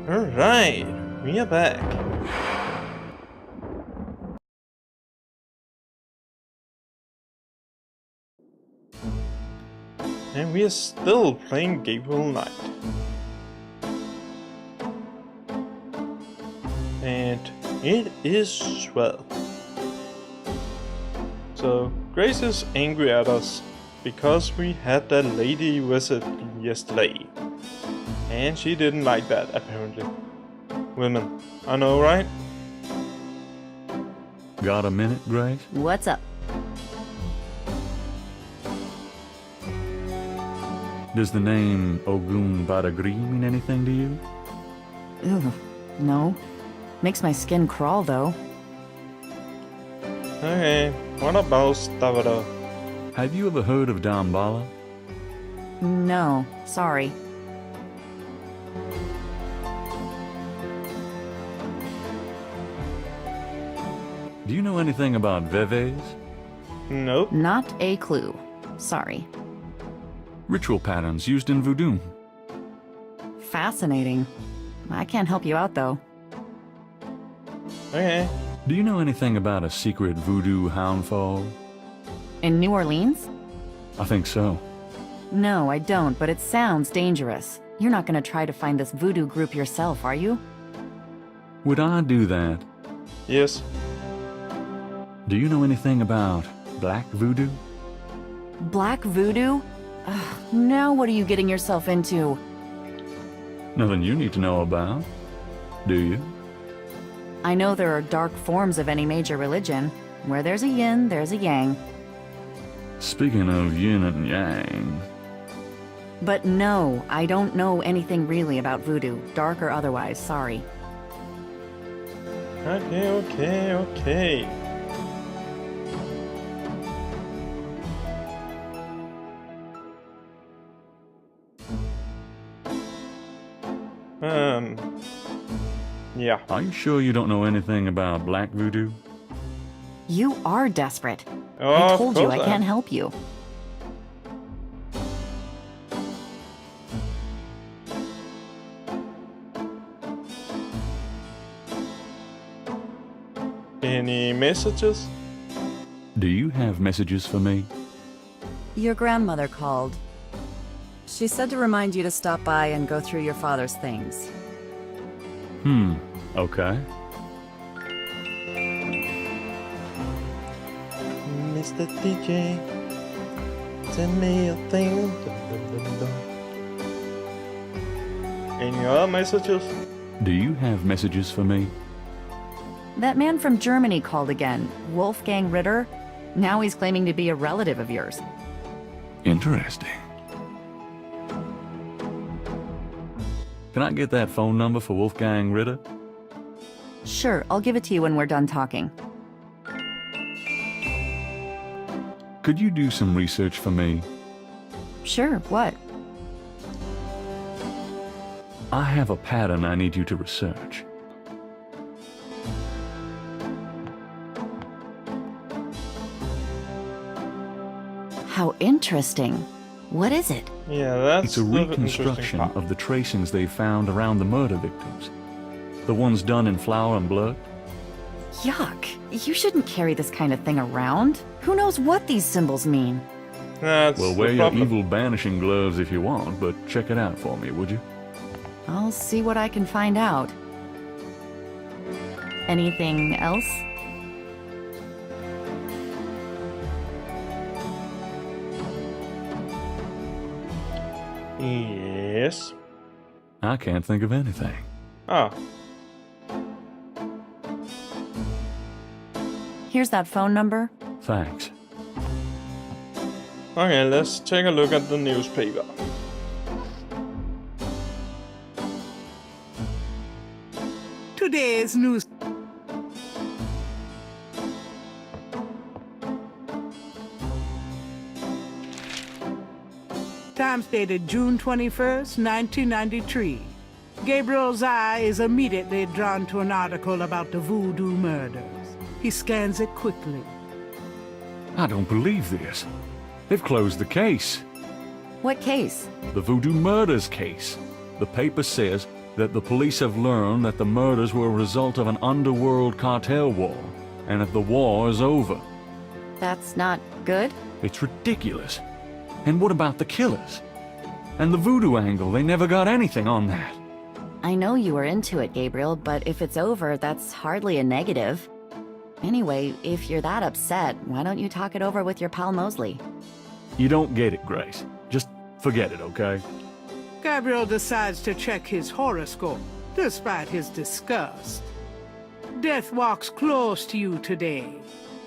Alright, we are back. And we are still playing Gabriel Knight. And it is swell. So Grace is angry at us because we had that lady visit yesterday. And she didn't like that, apparently. Women, I know, right? Got a minute, Grace? What's up? Does the name Ogun Badagri mean anything to you? Ugh, no. Makes my skin crawl, though. Okay, what about Stavro? Have you ever heard of Dambala? No, sorry. Do you know anything about Veves? Nope. Not a clue. Sorry. Ritual patterns used in voodoo. Fascinating. I can't help you out, though. Okay. Do you know anything about a secret voodoo houndfall? In New Orleans? I think so. No, I don't, but it sounds dangerous. You're not gonna try to find this voodoo group yourself, are you? Would I do that? Yes. Do you know anything about black voodoo? Black voodoo? Ugh, now what are you getting yourself into? Nothing you need to know about, do you? I know there are dark forms of any major religion. Where there's a yin, there's a yang. Speaking of yin and yang... But no, I don't know anything really about voodoo, dark or otherwise, sorry. Okay. Yeah. Are you sure you don't know anything about black voodoo? You are desperate. Oh, I of told you course I can't help you. Any messages? Do you have messages for me? Your grandmother called. She said to remind you to stop by and go through your father's things. Okay. Mr. DJ, send me a thing. Any other messages? Do you have messages for me? That man from Germany called again, Wolfgang Ritter. Now he's claiming to be a relative of yours. Interesting. Can I get that phone number for Wolfgang Ritter? Sure, I'll give it to you when we're done talking. Could you do some research for me? Sure, what? I have a pattern I need you to research. How interesting. What is it? Yeah, that's It's a the interesting reconstruction part. of the tracings they found around the murder victims. The ones done in flour and blood. Yuck. You shouldn't carry this kind of thing around. Who knows what these symbols mean? That's Well, the wear your problem. evil banishing gloves if you want, but check it out for me, would you? I'll see what I can find out. Anything else? Yes. I can't think of anything. Ah, Here's that phone number. Thanks. okay, let's take a look at the newspaper. Today's news. Times dated June 21st, 1993. Gabriel's eye is immediately drawn to an article about the voodoo murders. He scans it quickly. I don't believe this. They've closed the case. What case? The Voodoo Murders case. The paper says that the police have learned that the murders were a result of an underworld cartel war, and that the war is over. That's not good? It's ridiculous. And what about the killers? And the voodoo angle, they never got anything on that. I know you were into it, Gabriel, but if it's over, that's hardly a negative. Anyway, if you're that upset, why don't you talk it over with your pal Mosley? You don't get it, Grace. Just forget it, okay? Gabriel decides to check his horoscope, despite his disgust. Death walks close to you today.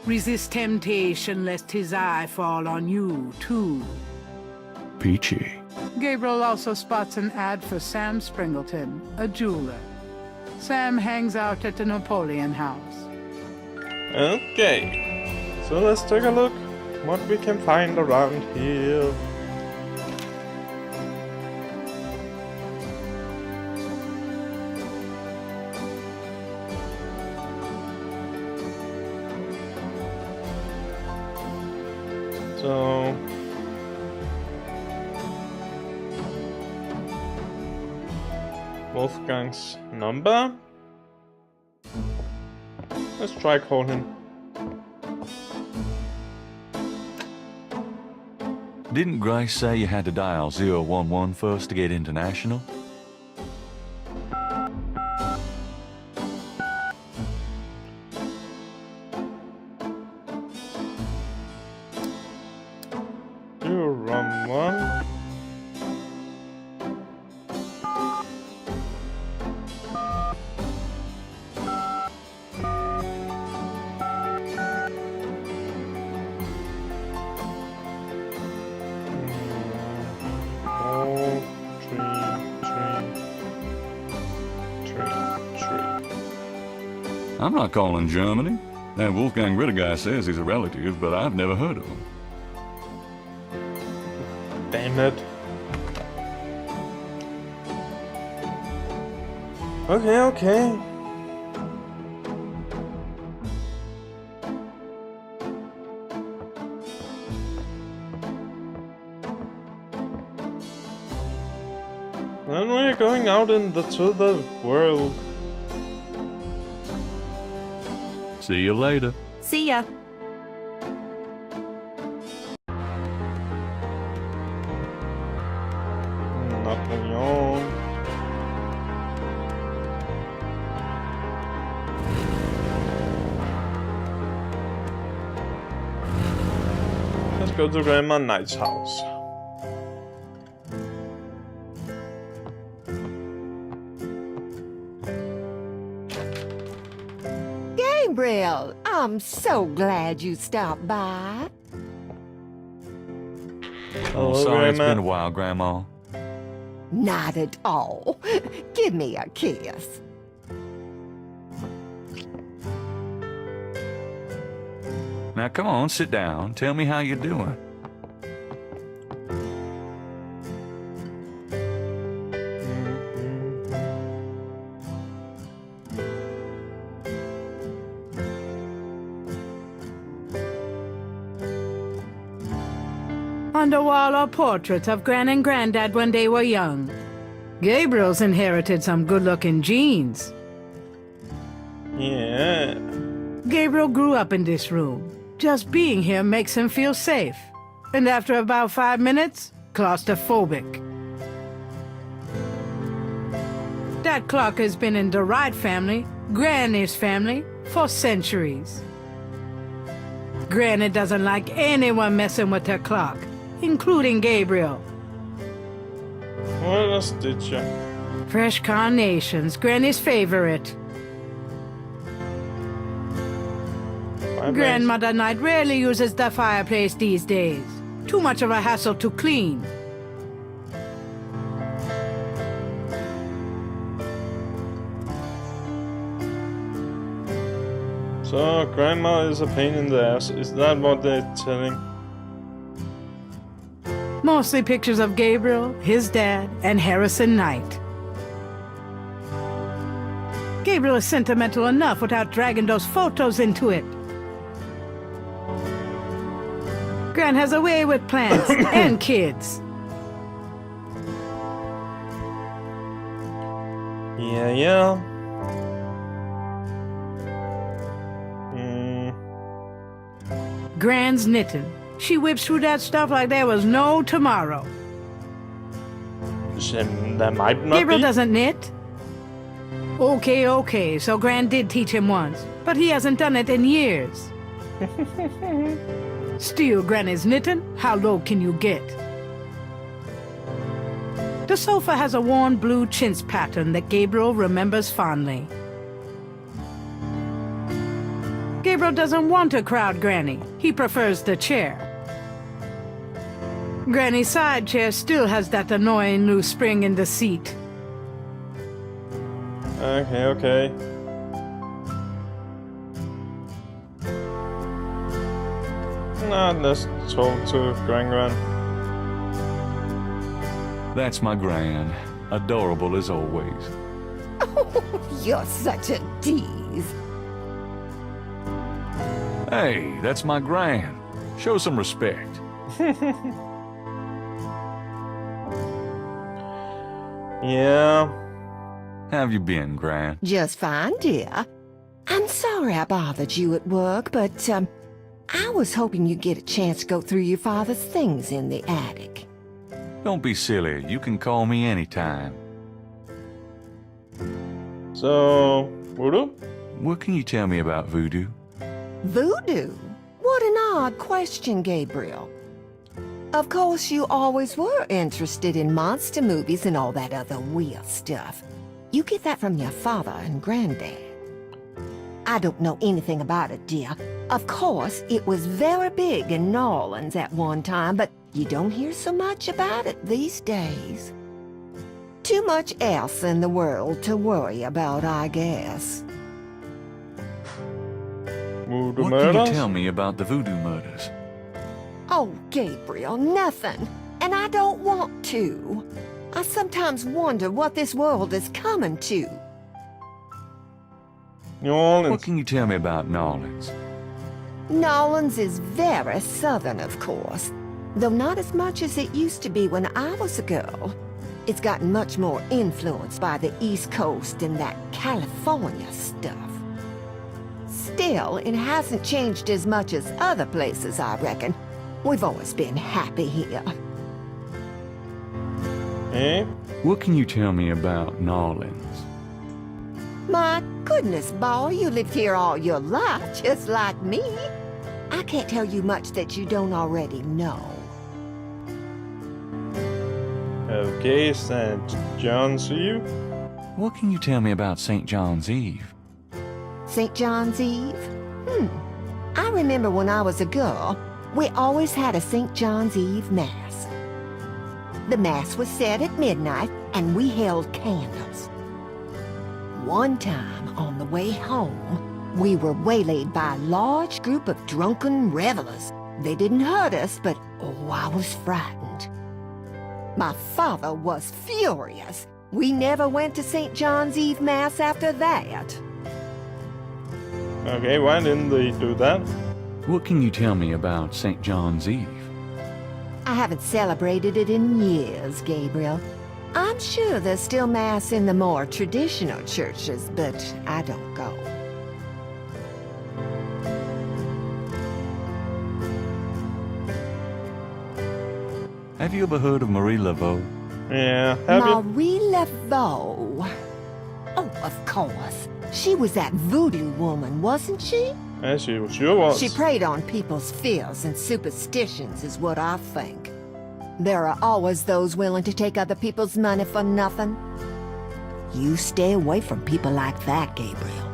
Resist temptation lest his eye fall on you, too. Peachy. Gabriel also spots an ad for Sam Springleton, a jeweler. Sam hangs out at the Napoleon House. Okay, so let's take a look what we can find around here. So Wolfgang's number. Let's try call him. Didn't Grace say you had to dial 011 first to get international? You run one. I'm not calling Germany. That Wolfgang Ritter guy says he's a relative, but I've never heard of him. Damn it. Okay. Then we're going out to the world. See you later. See ya. Nothing on. Let's go to Grandma Knight's house. Gabriel, I'm so glad you stopped by. Hello, Sorry, it's Grandma. been a while, Grandma. Not at all. Give me a kiss. Now come on, sit down. Tell me how you're doing. On the wall are portraits of Gran and Granddad when they were young. Gabriel's inherited some good-looking genes. Yeah. Gabriel grew up in this room. Just being here makes him feel safe. And after about 5 minutes, claustrophobic. That clock has been in the Wright family, Granny's family, for centuries. Granny doesn't like anyone messing with her clock, including Gabriel. What a stitcher. Fresh carnations, Granny's favorite. Grandmother Knight rarely uses the fireplace these days. Too much of a hassle to clean. So, Grandma is a pain in the ass. Is that what they're telling? Mostly pictures of Gabriel, his dad, and Harrison Knight. Gabriel is sentimental enough without dragging those photos into it. Gran has a way with plants and kids. Yeah. Gran's knitting. She whips through that stuff like there was no tomorrow. That might not Gabriel be. doesn't knit. Okay, so Gran did teach him once, but he hasn't done it in years. Still, Gran is knitting. How low can you get? The sofa has a worn blue chintz pattern that Gabriel remembers fondly. Gabriel doesn't want to crowd Granny. He prefers the chair. Granny's side chair still has that annoying loose spring in the seat. Okay. Nah, let's talk to Gran. That's my Gran. Adorable as always. You're such a tease. Hey, that's my Gran. Show some respect. Yeah. How have you been, Gran? Just fine, dear. I'm sorry I bothered you at work, but, I was hoping you'd get a chance to go through your father's things in the attic. Don't be silly. You can call me anytime. So, Voodoo? What can you tell me about voodoo? Voodoo? What an odd question, Gabriel. Of course, you always were interested in monster movies and all that other weird stuff. You get that from your father and granddad. I don't know anything about it, dear. Of course, it was very big in New Orleans at one time, but you don't hear so much about it these days. Too much else in the world to worry about, I guess. Voodoo What murders? can you tell me about the voodoo murders? Oh, Gabriel, nothing. And I don't want to. I sometimes wonder what this world is coming to. New Orleans. What can you tell me about New Orleans? New Orleans is very southern, of course, though not as much as it used to be when I was a girl. It's gotten much more influenced by the East Coast and that California stuff. Still, it hasn't changed as much as other places, I reckon. We've always been happy here. Eh? What can you tell me about New Orleans? My goodness, boy, you lived here all your life, just like me. I can't tell you much that you don't already know. Okay, St. John's Eve. What can you tell me about St. John's Eve? St. John's Eve? I remember when I was a girl, we always had a St. John's Eve Mass. The Mass was said at midnight, and we held candles. One time, on the way home, we were waylaid by a large group of drunken revelers. They didn't hurt us, but oh, I was frightened. My father was furious. We never went to St. John's Eve Mass after that. Okay, why didn't they do that? What can you tell me about St. John's Eve? I haven't celebrated it in years, Gabriel. I'm sure there's still Mass in the more traditional churches, but I don't go. Have you ever heard of Marie Laveau? Yeah, have you? Marie Laveau. Oh, of course. She was that voodoo woman, wasn't she? Yeah, she sure was. She preyed on people's fears and superstitions, is what I think. There are always those willing to take other people's money for nothing. You stay away from people like that, Gabriel.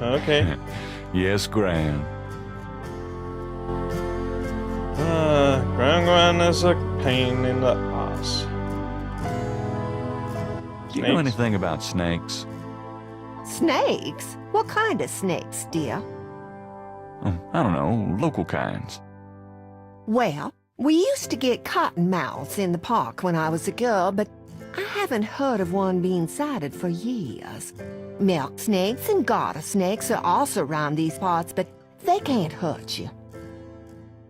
Okay. Yes, Gran. Gran is a pain in the ass. Do you know anything about snakes? Snakes? What kind of snakes, dear? I don't know, local kinds. Well, we used to get cottonmouths in the park when I was a girl, but I haven't heard of one being sighted for years. Milk snakes and garter snakes are also around these parts, but they can't hurt you.